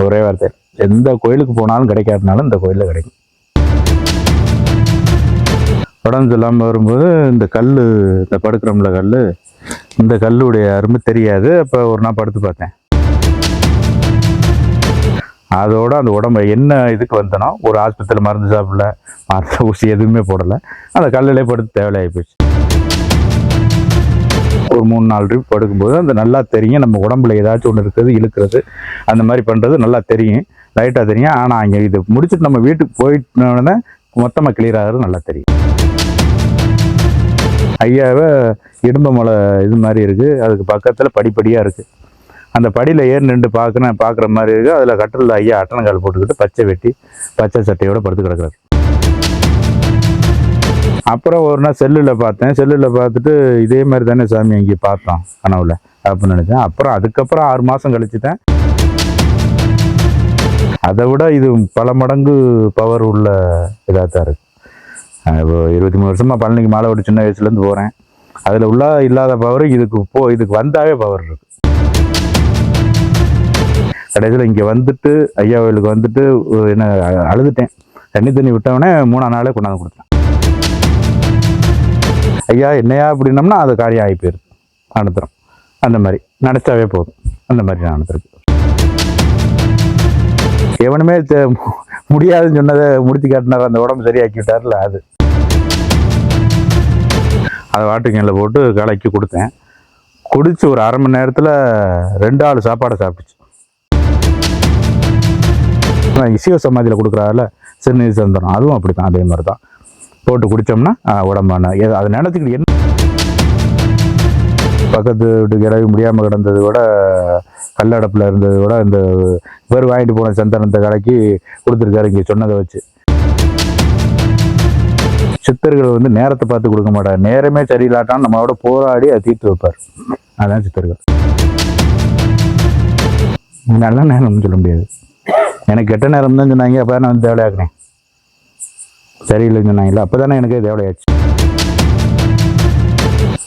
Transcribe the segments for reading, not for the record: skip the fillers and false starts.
ஒரே வார்த்தை. எந்த கோயிலுக்கு போனாலும் கிடைக்காதனாலும் இந்த கோயிலில் கிடைக்கும். உடம்பு சொல்லாமல் வரும்போது இந்த கல், இந்த படுக்கிறோம்ல கல், இந்த கல்லுடைய அருமை தெரியாது. அப்போ ஒரு நாள் படுத்து பார்த்தேன். அதோட அந்த உடம்பை என்ன இதுக்கு வந்தனோ, ஒரு ஆஸ்பத்திரியில் மருந்து சாப்பிடல, மருந்து ஊசி எதுவுமே போடலை, அந்த கல்லிலே படுத்து தேவையாகி போச்சு. ஒரு 3-4 ட்ரிப் படுக்கும்போது அந்த நல்லா தெரியும், நம்ம உடம்புல ஏதாச்சும் ஒன்று இருக்குது, இழுக்கிறது, அந்த மாதிரி பண்ணுறது நல்லா தெரியும், லைட்டாக தெரியும். ஆனால் அங்கே இது முடிச்சுட்டு நம்ம வீட்டுக்கு போயிட்டோன்னே மொத்தமாக கிளியர் ஆகிறது நல்லா தெரியும். ஐயாவை இடும்ப மலை இது மாதிரி இருக்குது, அதுக்கு பக்கத்தில் படிப்படியாக இருக்குது. அந்த படியில் ஏறி நின்று பார்க்குற மாதிரி இருக்குது. அதில் கட்டில் ஐயா அட்டனங்கால் போட்டுக்கிட்டு பச்சை வெட்டி பச்சை சட்டையோடு படுத்து கிடக்குறாரு. அப்புறம் ஒரு நாள் செல்லில் பார்த்துட்டு இதே மாதிரி தானே சாமி அங்கே பார்த்தோம் கனவுல அப்படின்னு நினச்சேன். அப்புறம் அதுக்கப்புறம் 6 மாதம் கழிச்சுட்டேன். அதை விட இது பல மடங்கு பவர் உள்ள இதாக தான் இருக்குது. இப்போ 23 வருஷமாக பழனிக்கு மாலை ஓடி சின்ன வயசுலேருந்து போகிறேன். அதில் இல்லாத பவர் இதுக்கு வந்தாவே பவர் இருக்குது. கடைசியில் இங்கே வந்துட்டு ஐயா கோயிலுக்கு வந்துட்டு என்ன அழுதுட்டேன். தண்ணி விட்டவனே 3ஆம் நாளே கொண்டாந்து கொடுத்தேன். ஐயா என்னையா அப்படின்னம்னா அது காரியம் ஆகி போயிருக்கு, நடத்துகிறோம். அந்த மாதிரி நினச்சாவே போதும். அந்த மாதிரி நான் நடத்துருக்கு. எவனுமே முடியாதுன்னு சொன்னதை முடித்து காட்டினார், அந்த உடம்பு சரியாக்கி விட்டார்ல. அதை வாட்டுக்கேனில் போட்டு கலக்கி கொடுத்தேன். குடிச்சு ஒரு 1/2 மணி நேரத்தில் 2 ஆள் சாப்பாடை சாப்பிட்டுச்சு. சிவ சமாதியில் கொடுக்குறாருல சிறுநீர் சந்தனம், அதுவும் அப்படி தான், அதே மாதிரி தான் போட்டு குடித்தோம்னா உடம்பான அதை நினச்சிக்கிட்டு என்ன பக்கத்து வீட்டுக்கு இறவி முடியாமல் கிடந்தது விட, கல்லடப்பில் இருந்தது விட, இந்த பேர் வாங்கிட்டு போன சந்தனத்தை கலக்கி கொடுத்துருக்காரு இங்கே சொன்னதை வச்சு. சித்தர்கள் நேரத்தை பார்த்து கொடுக்க மாட்டார், நேரமே சரியில்லாட்டான்னு நம்மளோட போராடி அதை தீர்த்து வைப்பார். அதான் சித்தர்கள். நல்ல நேரம்னு சொல்ல முடியாது. எனக்கு கெட்ட நேரம் தான் சொன்னாங்க, அப்போ தான் நான் தேவையாக்குனேன். சரியில்லைன்னு சொன்னாங்களா, அப்போ தானே எனக்கு தேவையாச்சு.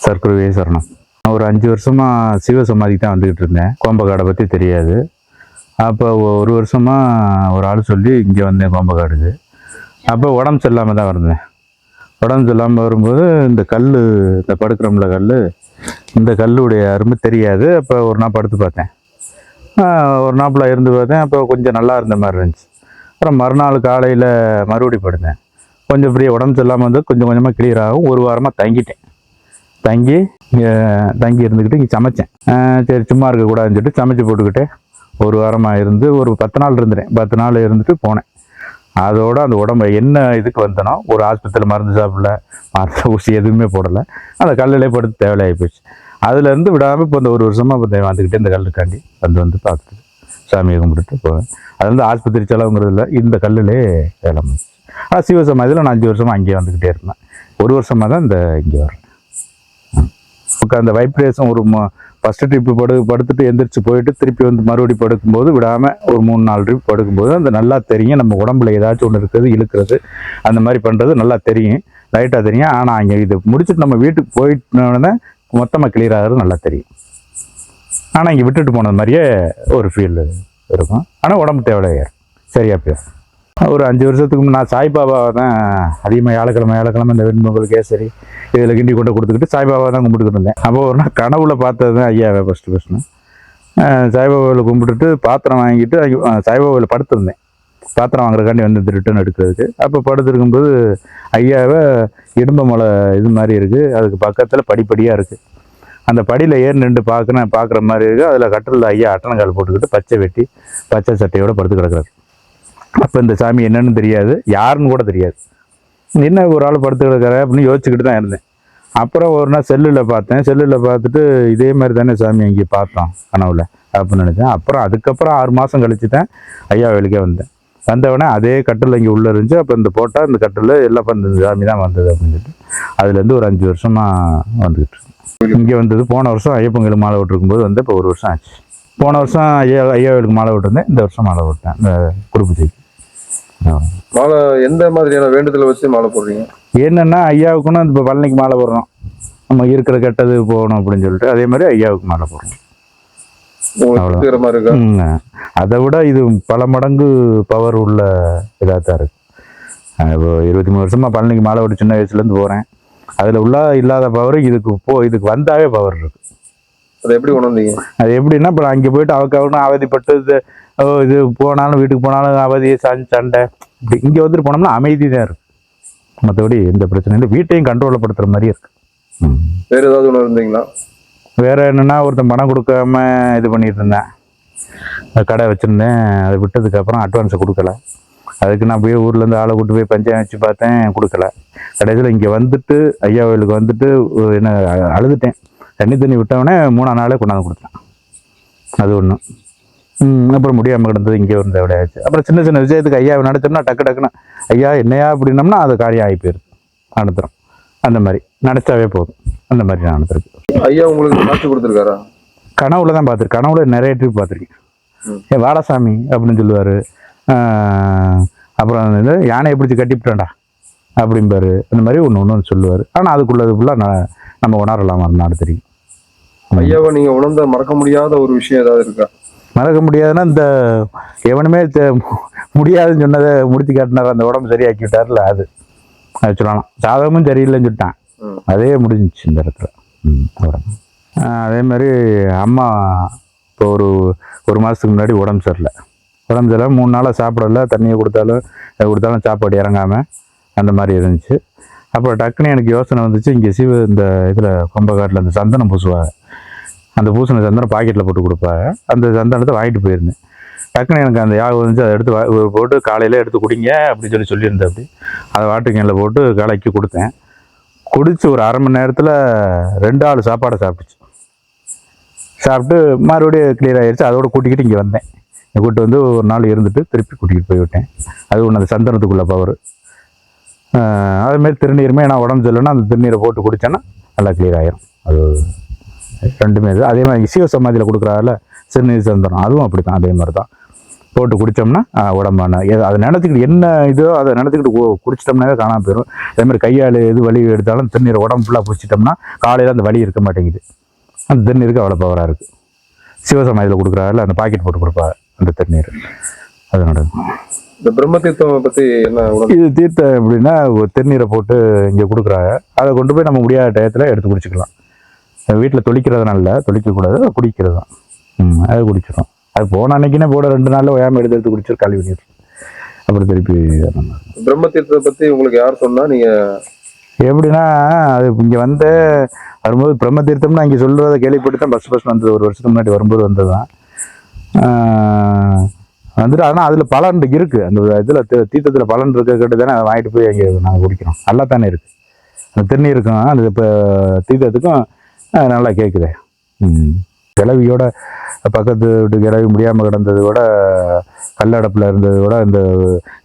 சர்க்குருவே சரணம். நான் ஒரு 5 வருஷமாக சிவ சமாதிக்கு தான் வந்துக்கிட்டு இருந்தேன். கோம்பக்காடை பற்றி தெரியாது. அப்போ 1 வருஷமாக ஒரு ஆள் சொல்லி இங்கே வந்தேன் கோம்பக்காடுக்கு. அப்போ உடம்பு சரியில்லாமல் தான் வந்தேன். உடம்பு சரியில்லாமல் வரும்போது இந்த கல், இந்த படுக்கிறோம்ல கல், இந்த கல்லுடைய அருமை தெரியாது. அப்போ ஒரு நாள் படுத்து பார்த்தேன். ஒரு நாப்பில் இருந்து பார்த்தேன். அப்போ கொஞ்சம் நல்லா இருந்த மாதிரி இருந்துச்சு. அப்புறம் மறுநாள் காலையில் மறுபடி படுத்தேன். கொஞ்சம் ஃப்ரீயாக உடம்பு சரியில்லாமல் வந்து கொஞ்சம் கொஞ்சமாக கிளியர் ஆகும். 1 வாரமாக தங்கி இருந்துக்கிட்டு இங்கே சமைச்சேன். சரி சும்மா இருக்கக்கூடாதுன்னு சொல்லிட்டு சமைச்சு போட்டுக்கிட்டே 1 வாரமாக இருந்து ஒரு 10 நாள் இருந்துட்டேன். 10 நாள் இருந்துட்டு போனேன். அதோட அந்த உடம்பை என்ன இதுக்கு வந்தனோ, ஒரு ஆஸ்பத்திரியில் மருந்து சாப்பிடல, மருந்து ஊசி எதுவுமே போடலை, அந்த கல்லிலே படுத்து தேவையாகி போச்சு. அதுலேருந்து விடாமல் இப்போ இந்த 1 வருஷமாக இப்போ வந்துக்கிட்டே இந்த கல்லுக்காண்டி வந்து பார்த்துட்டு சாமியை கும்பிட்டுட்டு போவேன். அது ஆஸ்பத்திரி செலவுங்கிறது இல்லை, இந்த கல்லிலே வேலை முடிச்சு. ஆனால் சிவசமாதியில் நான் 5 வருஷமாக அங்கேயே வந்துக்கிட்டே இருந்தேன். 1 வருஷமாக தான் இங்கே வரேன். இப்போ அந்த வைப்ரேஷன் ஒரு ஃபஸ்ட்டு ட்ரிப்பு படுத்துட்டு எந்திரிச்சு போயிட்டு திருப்பி மறுபடி படுக்கும்போது விடாமல் ஒரு 3-4 ட்ரிப் படுக்கும்போது அந்த நல்லா தெரியும், நம்ம உடம்புல ஏதாச்சும் ஒன்று இருக்குது, இழுக்கிறது, அந்த மாதிரி பண்ணுறது நல்லா தெரியும், லைட்டாக தெரியும். ஆனால் அங்கே இது முடிச்சுட்டு நம்ம வீட்டுக்கு போயிட்டோன்னே மொத்தமாக கிளியர் ஆகிறது நல்லா தெரியும். ஆனால் இங்கே விட்டுட்டு போனது மாதிரியே ஒரு ஃபீல் இருக்கும். ஆனால் உடம்பு தேவையாக சரியாக போயிடும். ஒரு 5 வருஷத்துக்கு நான் சாய்பாபாவை தான் அதிகமாக வியாழக்கிழமை இந்த வெண்பொங்கல் கேசரி இதில் கிண்டி கொண்டு கொடுத்துக்கிட்டு சாய்பாபா தான் கும்பிட்டுக்கிட்டு இருந்தேன். அப்போ ஒரு நாள் கனவுல பார்த்தது தான் ஐயாவை ஃபஸ்ட்டு சாய்பாபாவில் கும்பிட்டுட்டு பாத்திரம் வாங்கிட்டு சாய்பாபாவில் படுத்திருந்தேன். பாத்திரம் வாங்குறதுக்காண்டி ரிட்டர்ன் எடுக்கிறதுக்கு. அப்போ படுத்துருக்கும்போது ஐயாவை இடும்ப மலை இது மாதிரி இருக்குது, அதுக்கு பக்கத்தில் படிப்படியாக இருக்குது. அந்த படியில் ஏறி நின்று பார்க்குற மாதிரி இருக்குது. அதில் கட்டில் ஐயா அட்டனங்கால் போட்டுக்கிட்டு பச்சை வெட்டி பச்சை சட்டையோடு படுத்து கிடக்குறாரு. அப்போ இந்த சாமி என்னன்னு தெரியாது, யாருன்னு கூட தெரியாது. என்ன ஒரு ஆள் படுத்து கிடக்கிற அப்படின்னு யோசிச்சுக்கிட்டு தான் இருந்தேன். அப்புறம் ஒரு நாள் செல்லில் பார்த்துட்டு இதே மாதிரி தானே சாமி அங்கே பார்த்தோம் கனவுல அப்படின்னு நினச்சேன். அப்புறம் அதுக்கப்புறம் 6 மாதம் கழிச்சுட்டேன் ஐயா வேலைக்கே வந்தவொடனே அதே கட்டில் இங்கே உள்ளே இருந்துச்சு. அப்போ இந்த போட்டால் இந்த கட்டில் எல்லாம் இந்த சாமி தான் வந்தது அப்படின்னு சொல்லிட்டு அதுலேருந்து ஒரு 5 வருஷமாக வந்துக்கிட்டு இருக்கேன். இங்கே வந்தது போன வருஷம் ஐயப்பங்களுக்கு மாலை விட்டுருக்கும்போது இப்போ 1 வருஷம் ஆச்சு. போன வருஷம் ஐயாவுக்கு மாலை விட்டுருந்தேன், இந்த வருஷம் மாலை விட்டேன் இந்த குருபூஜைக்கு. மாலை எந்த மாதிரியான வேண்டுதலை வச்சு மாலை போடுறீங்க? என்னன்னா ஐயாவுக்குன்னு இப்போ பழனிக்கு மாலை போடுறோம், நம்ம இருக்கிற கெட்டது போகணும் அப்படின்னு சொல்லிட்டு அதே மாதிரி ஐயாவுக்கு மாலை போடுறோம். உங்களுக்கு திருப்திகர மாதிரி இருக்கா? அதை விட இது பல மடங்கு பவர் உள்ள இதாக தான் இருக்கு. இப்போ 23 வருஷமா பழனிக்கு மாலை ஓடி சின்ன வயசுலேருந்து போகிறேன். அதில் உள்ள இல்லாத பவர் இதுக்கு வந்தாவே பவர் இருக்கு. அதை எப்படி உணர்ந்தீங்க? அது எப்படின்னா, இப்போ அங்கே போயிட்டு அவனும் அவதிப்பட்டு இது போனாலும் வீட்டுக்கு போனாலும் அவதி சண்டை இப்படி இங்கே வந்துட்டு போனோம்னா அமைதி தான் இருக்கு. மற்றபடி எந்த பிரச்சனையும் இல்லை. வீட்டையும் கண்ட்ரோலில் படுத்துகிற மாதிரி இருக்கு. வேற ஏதாவது உணர்ந்தீங்களா? வேற என்னன்னா, ஒருத்தன் பணம் கொடுக்காம இது பண்ணிட்டு இருந்தேன். கடை வச்சுருந்தேன். அதை விட்டதுக்கப்புறம் அட்வான்ஸை கொடுக்கல. அதுக்கு நான் போய் ஊர்லேருந்து ஆளை கூட்டு போய் பஞ்சாயம் வச்சு பார்த்தேன், கொடுக்கல. கடைசியில் இங்கே வந்துட்டு ஐயா கோயிலுக்கு வந்துட்டு என்ன அழுதுட்டேன். தண்ணி விட்டவொடனே 3ஆம் நாளே கொண்டாந்து கொடுத்தேன். அது ஒன்று. அப்புறம் முடியாமல் கிடந்தது. இங்கே வந்து விளையாச்சு. அப்புறம் சின்ன சின்ன விஷயத்துக்கு ஐயாவை நடத்தோம்னா டக்குன்னு ஐயா என்னையா அப்படின்னோம்னா அது காரியம் ஆகி போயிடுது. நடத்துகிறோம். அந்த மாதிரி நினச்சாவே போதும். அந்த மாதிரி நான் நடத்துருக்கு. ஐயா உங்களுக்கு காட்சி கொடுத்துருக்காரா? கனவுல தான் பார்த்துருக்கேன். கனவுல நிறைய ட்ரிப் பார்த்துருக்கேன். வாடசாமி அப்படின்னு சொல்லுவார். அப்புறம் வந்து யானையை பிடிச்சி கட்டிவிட்டேன்டா அப்படிம்பாரு. அந்த மாதிரி ஒன்று சொல்லுவார். ஆனால் அதுக்குள்ளது ஃபுல்லாக நம்ம உணரலாமா இருந்தாலும் தெரியும். ஐயாவை நீங்கள் உணர்ந்த மறக்க முடியாத ஒரு விஷயம் ஏதாவது இருக்கா? மறக்க முடியாதுன்னா, இந்த எவனுமே முடியாதுன்னு சொன்னதை முடித்து காட்டினார். அந்த உடம்பு சரியாக்கி விட்டார்ல, அது சொல்லலாம். சாதகமும் சரியில்லைன்னு சொல்லிட்டான். அதே முடிஞ்சிச்சு இந்த இடத்துல. அதே மாதிரி அம்மா இப்போ ஒரு மாதத்துக்கு முன்னாடி உடம்பு சரியில்லை. 3 நாளாக சாப்பிடல. தண்ணியை கொடுத்தாலும் சாப்பாடு இறங்காமல் அந்த மாதிரி இருந்துச்சு. அப்புறம் டக்குன்னு எனக்கு யோசனை வந்துச்சு. இங்கே இந்த இதில் கொம்பக்காட்டில் அந்த சந்தனம் பூசுவாங்க. அந்த பூசின சந்தனம் பாக்கெட்டில் போட்டு கொடுப்பாங்க. அந்த சந்தனத்தை வாங்கிட்டு போயிருந்தேன். டக்குன்னு எனக்கு அந்த யாகம் வந்துச்சு. அதை எடுத்து போட்டு காலையில் எடுத்து குடிங்க அப்படின்னு சொல்லியிருந்தேன். அப்படி அதை வாட்டுக்கேனில் போட்டு கலக்கி கொடுத்தேன். குடித்து ஒரு அரை மணி நேரத்தில் 2 ஆள் சாப்பாடை சாப்பிட்டு மறுபடியும் கிளியர் ஆகிடுச்சு. அதோடு கூட்டிக்கிட்டு இங்கே வந்தேன். கூப்பிட்டு வந்து ஒரு நாள் இருந்துட்டு திருப்பி கூட்டிகிட்டு போய்விட்டேன். அது ஒன்று அந்த சந்தனத்துக்குள்ள பவர். அதேமாதிரி திருநீருமே நான் உடம்பு சொல்லணும்னா அந்த திருநீரை போட்டு குடித்தேன்னா நல்லா கிளியர் ஆகிரும். அது ரெண்டுமே இது. அதே மாதிரி சிவ சமாதியில் கொடுக்குறாருல சிறுநீர் சந்தனம், அதுவும் அப்படி தான். அதே மாதிரி தான் போட்டு குடித்தோம்னா உடம்பான அதை நினச்சிக்கிட்டு என்ன இதோ அதை நினச்சிக்கிட்டு குடிச்சிட்டோம்னாவே காணாமல் போயிடும். அதேமாதிரி கையால் எது வலி எடுத்தாலும் திருநீரை உடம்பு ஃபுல்லாக குடிச்சிட்டோம்னா காலையில் அந்த வலி இருக்க மாட்டேங்குது. அந்த திருநீருக்கு அவ்வளோ பவராக இருக்குது. சிவசமாதியில் கொடுக்குறாருல அந்த பாக்கெட் போட்டு கொடுப்பாரு அந்த திருநீர். அது நடக்கும். இந்த பிரம்ம தீர்த்தம் பற்றி என்ன? இது தீர்த்தம் எப்படின்னா, திருநீரை போட்டு இங்கே கொடுக்குறாங்க. அதை கொண்டு போய் நம்ம முடியாத டயத்தில் எடுத்து குடிச்சிக்கலாம். வீட்டில் தொளிக்கிறதுனால தொளிக்கக்கூடாது, குடிக்கிறது தான். அது குடிச்சிடும். அது போன அன்னைக்குன்னே போட 2 நாளில் ஓயாமல் எடுத்து குடிச்சிட்டு கழுவி நீர் அப்புறம் திருப்பி. பிரம்ம தீர்த்தத்தை பற்றி உங்களுக்கு யார் சொன்னால்? நீங்கள் எப்படின்னா, அது இங்கே வரும்போது பிரம்ம தீர்த்தம்னு இங்கே சொல்கிறத கேள்விப்பட்டு தான் ஃபஸ்ட் வந்தது. 1 வருஷத்துக்கு முன்னாடி வரும்போது வந்தது தான் வந்துட்டு. ஆனால் அதில் பலன் இருக்குது. அந்த இதில் தீர்த்தத்தில் பலன் இருக்க கேட்டு தானே அதை வாங்கிட்டு போய் அங்கே நாங்கள் குடிக்கிறோம். நல்லா தானே இருக்குது. அந்த திருநீருக்கும் அந்த இப்போ தீர்த்தத்துக்கும் நல்லா கேட்குது. கிளவியோட பக்கத்து வீட்டு கிளவி முடியாமல் கிடந்தது கூட, கல்லடப்பில் இருந்தது கூட இந்த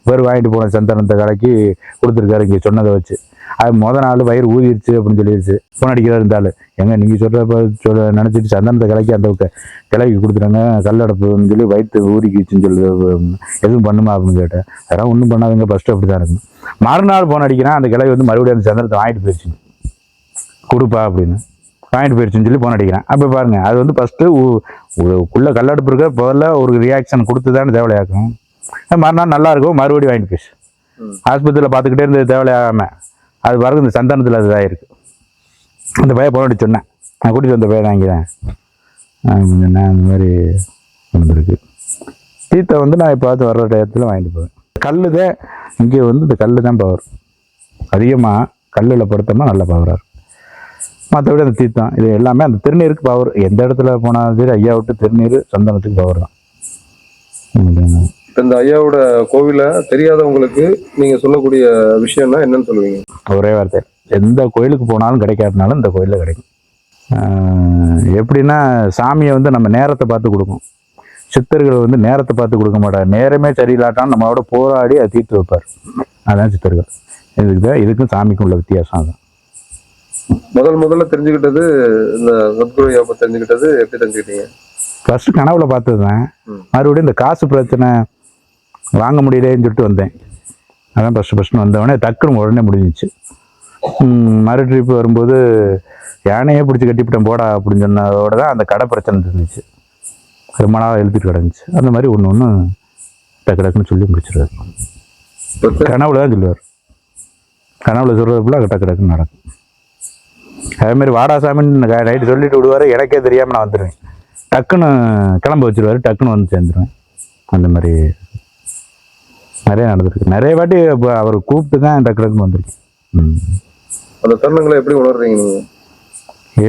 பேர் வாங்கிட்டு போன சந்தனத்தை கலக்கி கொடுத்துருக்காரு இங்கே சொன்னதை வச்சு. அது நாள் வயிறு ஊதிடுச்சு அப்படின்னு சொல்லிடுச்சு. ஃபோன் அடிக்கிறார் இருந்தாலும். நீங்கள் சொல்கிறப்ப நினச்சிட்டு சந்தனத்தை கலக்கி அந்த கிளவி கொடுத்துட்டாங்க, கல்லடப்புன்னு சொல்லி வயிற்று ஊறிக்குச்சுன்னு சொல்லி எதுவும் பண்ணுமா அப்படின்னு கேட்டேன். அதெல்லாம் ஒன்றும் பண்ணாதுங்க, ஃபஸ்ட்டு அப்படி தான் இருக்கும். மறுநாள் ஃபோன் அடிக்கிறேன். அந்த கிளவி மறுபடியும் அந்த சந்தனத்தை வாங்கிட்டு போயிடுச்சு. கொடுப்பா அப்படின்னு வாங்கிட்டு போயிடுச்சுன்னு சொல்லி ஃபோன் அடிக்கிறேன். அப்போ பாருங்கள், அது ஃபஸ்ட்டு உள்ள கல்லடுப்பு இருக்க முதல்ல ஒரு ரியாக்ஷன் கொடுத்து தானே தேவையாக்கும். மறுநாள் நல்லா இருக்கும், மறுபடியும் வாங்கிட்டு போயிடுச்சு. ஆஸ்பத்திரியில் பார்த்துக்கிட்டே இருந்தது தேவையாகாமல். அது பாருங்க இந்த சந்தனத்தில் அது இதாகிருக்கு. அந்த பையன் ஃபோன் அடிச்சு சொன்னேன், நான் கூட்டிகிட்டு வந்த பையன் வாங்கிறேன் சொன்னேன். அந்த மாதிரி வந்துருக்கு. தீர்த்தை நான் இப்போ வர்ற டயத்தில் வாங்கிட்டு போவேன். கல் தான் இங்கே இந்த கல் தான் பவர் அதிகமாக. கல்லில் படுத்தோம்னா நல்ல பவராக இருக்கும். மற்றபடி அந்த தீர்த்தம் இது எல்லாமே அந்த திருநீருக்கு பவர். எந்த இடத்துல போனாலும் சரி ஐயா விட்டு திருநீர் சந்தனத்துக்கு பவர் தான். இந்த ஐயாவோட கோவிலை தெரியாதவங்களுக்கு நீங்கள் சொல்லக்கூடிய விஷயம்னா என்னன்னு சொல்லுவீங்க? ஒரே வார்த்தை, எந்த கோயிலுக்கு போனாலும் கிடைக்காதுனாலும் இந்த கோயிலில் கிடைக்கும். எப்படின்னா, சாமியை நம்ம நேரத்தை பார்த்து கொடுக்கும். சித்தர்கள் நேரத்தை பார்த்து கொடுக்க மாட்டார். நேரமே சரியில்லாட்டாலும் நம்மளோட போராடி அதை தீர்த்து வைப்பார். அதான் சித்தர்கள். இதுக்கும் சாமிக்கும் உள்ள வித்தியாசம். அதான் முதல்ல தெரிஞ்சுக்கிட்டது இந்த சத்குரு ஐயாவை தெரிஞ்சுக்கிட்டது எப்படி தெரிஞ்சுக்கிட்டீங்க? ஃபர்ஸ்ட் கனவுல பார்த்தது தான். மறுபடியும் இந்த காசு பிரச்சனை வாங்க முடியலேன்னு சொல்லிட்டு வந்தேன். அதான் ஃபஸ்ட்டு வந்தவொடனே டக்குன்னு உடனே முடிஞ்சிச்சு. மறு ட்ரிப் வரும்போது யானையே பிடிச்சி கட்டிவிட்டேன் போடா அப்படின்னு சொன்னதோட தான் அந்த கடை பிரச்சனை இருந்துச்சு. ரொம்ப நாளாக எழுதிட்டு கிடந்துச்சு. அந்த மாதிரி ஒன்று ஒன்று டக்கு டக்குன்னு சொல்லி முடிச்சிருவார். கனவுல தான் சொல்லுவார். கனவுல சொல்கிறதுக்குள்ள டக்கு டக்குன்னு நடக்கும். அதேமாதிரி வாடாசாமின்னு நைட்டு சொல்லிட்டு விடுவார். எனக்கே தெரியாமல் நான் வந்துடுவேன். டக்குன்னு கிளம்ப வச்சுருவார். டக்குன்னு வந்து சேர்ந்துருவேன். அந்த மாதிரி நிறைய நடந்திருக்கு. நிறைய வாட்டி இப்போ அவர் கூப்பிட்டு தான் டக்கு டக்குன்னு வந்திருக்கு. அந்த தருணங்களை எப்படி உணர்றீங்க நீங்க?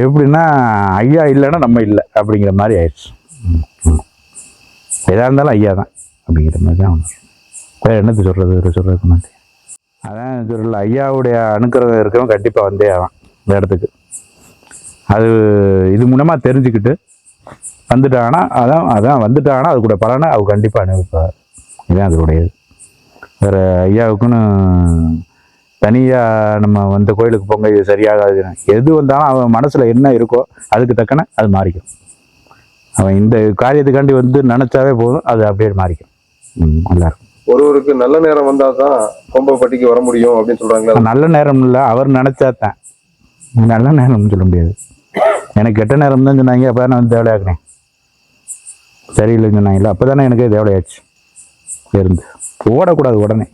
எப்படின்னா ஐயா இல்லைன்னா நம்ம இல்லை அப்படிங்கிற மாதிரி ஆயிடுச்சு. எதாக இருந்தாலும் ஐயா தான் அப்படிங்கிற மாதிரி தான் உணர்றோம். வேறு என்னது சொல்கிறதுக்கு மாட்டேன். அதான் சொல்லல, ஐயாவுடைய அனுக்கிரகம் இருக்கவன் கண்டிப்பாக வந்தே ஆவான் இந்த இடத்துக்கு. அது இது மூலமாக தெரிஞ்சுக்கிட்டு வந்துட்டாங்கன்னா அதான் வந்துட்டாங்கன்னா அது கூட பலனை அவர் கண்டிப்பாக அனுபவிப்பார். இதுதான் அதோடைய. வேறு ஐயாவுக்குன்னு தனியாக நம்ம வந்த கோயிலுக்கு போங்க இது சரியாகாது, எது வந்தாலும் அவன் மனசில் என்ன இருக்கோ அதுக்கு தக்கன அது மாறிக்கும். அவன் இந்த காரியத்துக்காண்டி வந்து நினச்சாவே போதும், அது அப்படியே மாறிக்கும். நல்லாயிருக்கும். ஒருவருக்கு நல்ல நேரம் வந்தால் தான் கொம்பப்பட்டிக்கு வர முடியும் அப்படின்னு சொல்கிறாங்களா? நல்ல நேரம் இல்லை, அவர் நினச்சாதான். நல்ல நேரம்னு சொல்ல முடியாது. எனக்கு கெட்ட நேரம் தான் சொன்னாங்க. அப்போ தான் நான் வந்து தேவையாக்குனேன். சரியில்லைன்னு சொன்னாங்களா, அப்போ தானே எனக்கு தேவையாச்சு. இருந்து ஓடக்கூடாது, உடனே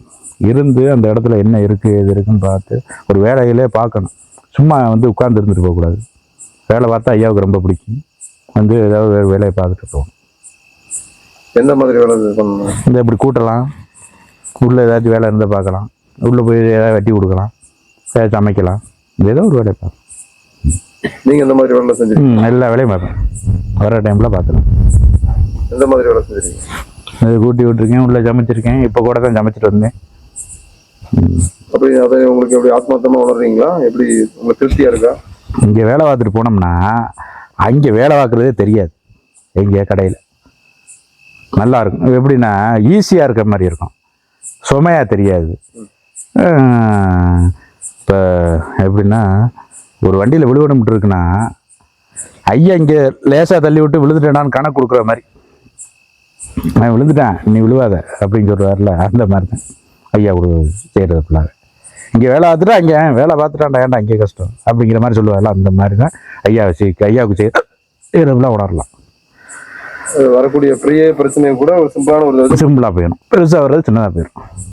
இருந்து அந்த இடத்துல என்ன இருக்குது எது இருக்குன்னு பார்த்து ஒரு வேலையிலே பார்க்கணும். சும்மா வந்து உட்கார்ந்து இருந்துட்டு போகக்கூடாது. வேலை பார்த்தா ஐயாவுக்கு ரொம்ப பிடிக்கும். வந்து ஏதாவது வேறு வேலையை பார்த்துட்டு போகணும். எந்த மாதிரி வேலை பண்ணணும்? இந்த இப்படி கூட்டலாம், உள்ளே ஏதாச்சும் வேலை இருந்தால் பார்க்கலாம், உள்ளே போய் ஏதாவது வெட்டி கொடுக்கலாம், ஏதாவது சமைக்கலாம், ஏதோ ஒரு வேலையை பார்க்கலாம். நீங்கள் எந்த மாதிரி வேலை செஞ்சுருக்கீங்க? எல்லா வேலையும் பார்ப்பேன். வர டைமில் பார்த்துக்கலாம். எந்த மாதிரி வேலை செஞ்சுருக்கீங்க? அது கூட்டி விட்டுருக்கேன், உள்ளே சமைச்சிருக்கேன். இப்போ கூட தான் சமைச்சிட்டு வந்தேன். அப்படி அதை உங்களுக்கு எப்படி ஆத்மார்த்தமாக உணர்றீங்களா? எப்படி உங்களுக்கு திருப்தியாக இருக்கா? இங்கே வேலை பார்த்துட்டு போனோம்னா அங்கே வேலை பார்க்குறதே தெரியாது. எங்கே கடையில் நல்லா இருக்கும். எப்படின்னா ஈஸியாக இருக்கிற மாதிரி இருக்கும், சுமையாக தெரியாது. இப்போ எப்படின்னா ஒரு வண்டியில் விழுவணும்ட்டு இருக்குன்னா ஐயா இங்கே லேசாக தள்ளி விட்டு விழுந்துட்டேனான்னு கணக்கு கொடுக்குற மாதிரி, நான் விழுந்துட்டேன் நீ விழுவாத அப்படின்னு சொல்கிறாருல, அந்த மாதிரி தான் ஐயா செய்கிறது ஃபுல்லாக. இங்கே வேலை பார்த்துட்டா அங்கே வேலை பார்த்துட்டான்டா ஏன்டா இங்கே கஷ்டம் அப்படிங்கிற மாதிரி சொல்லுவார்ல, அந்த மாதிரி தான் ஐயாவுக்கு செய்யறதுலாம் உணரலாம். வரக்கூடிய பெரிய பிரச்சனையை கூட ஒரு சிம்பிளாக போயிடும், பெருசாக வர்றது சின்னதாக போயிடும்.